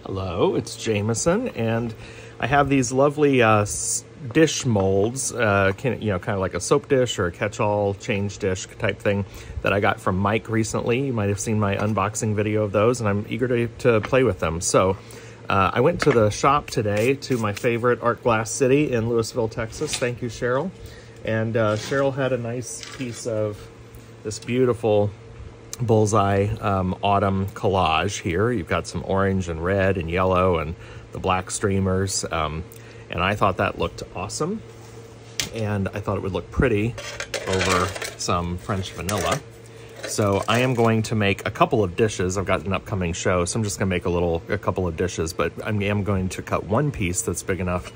Hello, it's Jamaison, and I have these lovely dish molds, kind of like a soap dish or a catch-all change dish type thing that I got from Mike recently. You might have seen my unboxing video of those, and I'm eager to play with them. So I went to the shop today, to my favorite art glass city in Lewisville, Texas. Thank you, Cheryl. And Cheryl had a nice piece of this beautiful Bullseye Autumn Collage here. You've got some orange and red and yellow and the black streamers. And I thought that looked awesome. And I thought it would look pretty over some French vanilla. So I am going to make a couple of dishes. I've got an upcoming show, so I'm just going to make a couple of dishes, but I am going to cut one piece that's big enough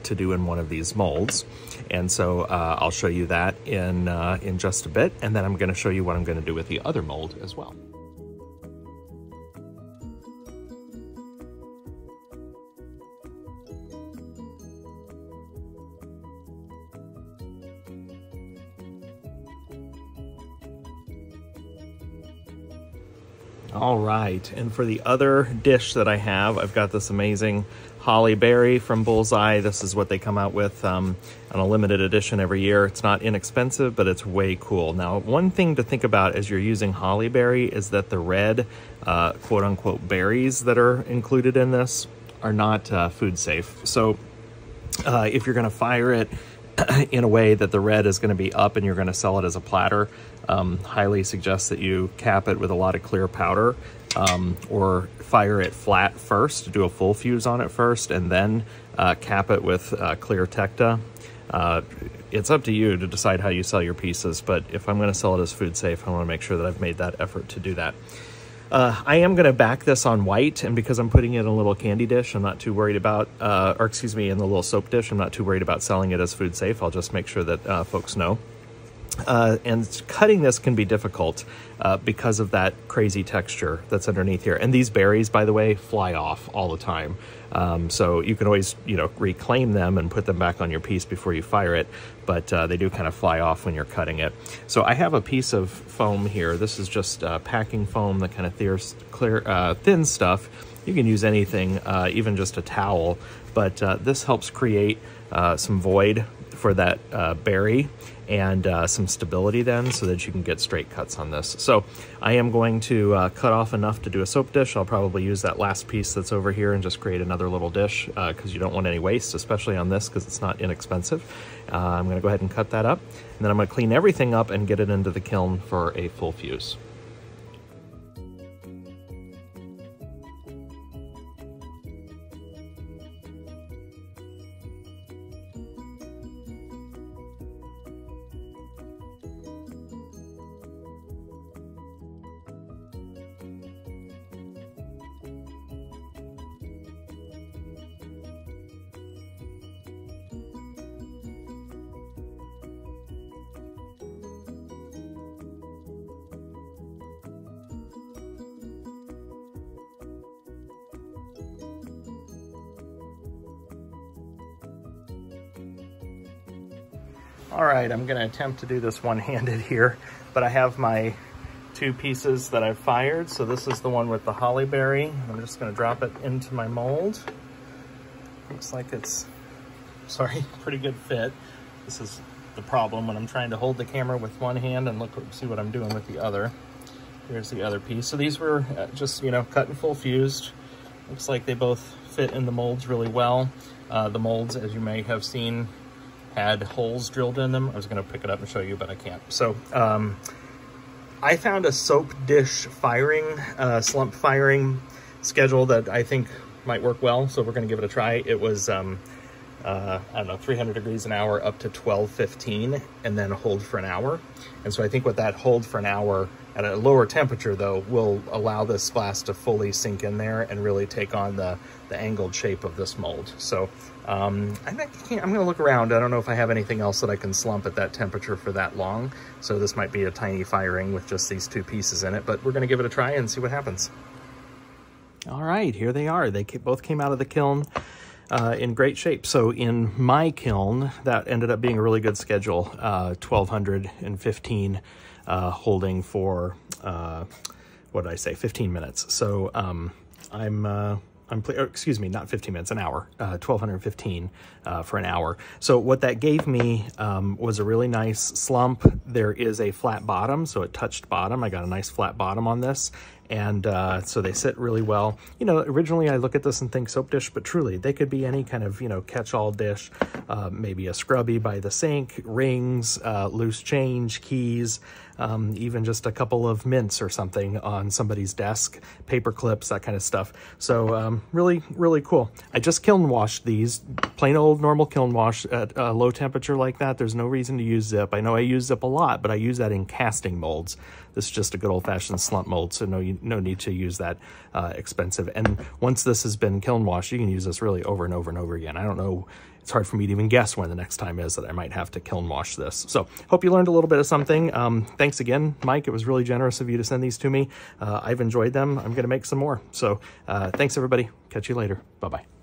to do in one of these molds. And so I'll show you that in just a bit, and then I'm going to show you what I'm going to do with the other mold as well. All right, and for the other dish that I have, I've got this amazing holly berry from Bullseye. This is what they come out with on a limited edition every year. It's not inexpensive, but it's way cool. Now, one thing to think about as you're using holly berry is that the red, quote-unquote, berries that are included in this are not food safe. So if you're going to fire it in a way that the red is going to be up and you're going to sell it as a platter, highly suggest that you cap it with a lot of clear powder, or fire it flat first, do a full fuse on it first, and then cap it with clear Tecta. It's up to you to decide how you sell your pieces, but if I'm going to sell it as food safe, I want to make sure that I've made that effort to do that. I am going to back this on white, and because I'm putting it in a little candy dish, I'm not too worried about, or excuse me, in the little soap dish, I'm not too worried about selling it as food safe. I'll just make sure that folks know. And cutting this can be difficult because of that crazy texture that's underneath here. And these berries, by the way, fly off all the time. So you can always, reclaim them and put them back on your piece before you fire it, but they do kind of fly off when you're cutting it. So I have a piece of foam here. This is just packing foam, the kind of thin stuff. You can use anything, even just a towel, but this helps create some void for that berry and some stability then, so that you can get straight cuts on this. So I am going to cut off enough to do a soap dish. I'll probably use that last piece that's over here and just create another little dish because you don't want any waste, especially on this because it's not inexpensive. I'm going to go ahead and cut that up, and then I'm going to clean everything up and get it into the kiln for a full fuse. All right, I'm going to attempt to do this one-handed here, but I have my two pieces that I've fired. So this is the one with the holly berry. I'm just going to drop it into my mold. Looks like it's, pretty good fit. This is the problem when I'm trying to hold the camera with one hand and see what I'm doing with the other. Here's the other piece. So these were just, cut and full fused. Looks like they both fit in the molds really well. The molds, as you may have seen, had holes drilled in them. I was going to pick it up and show you, but I can't. So I found a soap dish firing, slump firing schedule that I think might work well. So we're going to give it a try. It was, I don't know, 300 degrees an hour up to 1215, and then hold for an hour. And so I think with that hold for an hour at a lower temperature, though, will allow this glass to fully sink in there and really take on the angled shape of this mold. So I'm going to look around. I don't know if I have anything else that I can slump at that temperature for that long. So this might be a tiny firing with just these two pieces in it, but we're going to give it a try and see what happens. All right, here they are. They both came out of the kiln in great shape. So in my kiln, that ended up being a really good schedule, 1215 holding for, what did I say, 15 minutes. So I'm excuse me, not 15 minutes, an hour, 1215 for an hour. So what that gave me was a really nice slump. There is a flat bottom, so it touched bottom. I got a nice flat bottom on this. And so they sit really well. You know, originally I look at this and think soap dish, but truly they could be any kind of, you know, catch-all dish, maybe a scrubby by the sink, rings, loose change, keys, even just a couple of mints or something on somebody's desk, paper clips, that kind of stuff. So really, really cool. I just kiln washed these, plain old normal kiln wash at a low temperature like that. There's no reason to use zip. I know I use zip a lot, but I use that in casting molds. This is just a good old-fashioned slump mold, so no need to use that expensive. And once this has been kiln washed, you can use this really over and over and over again. I don't know, it's hard for me to even guess when the next time is that I might have to kiln wash this. So hope you learned a little bit of something. Thanks again, Mike. It was really generous of you to send these to me. I've enjoyed them. I'm going to make some more. So thanks, everybody. Catch you later. Bye-bye.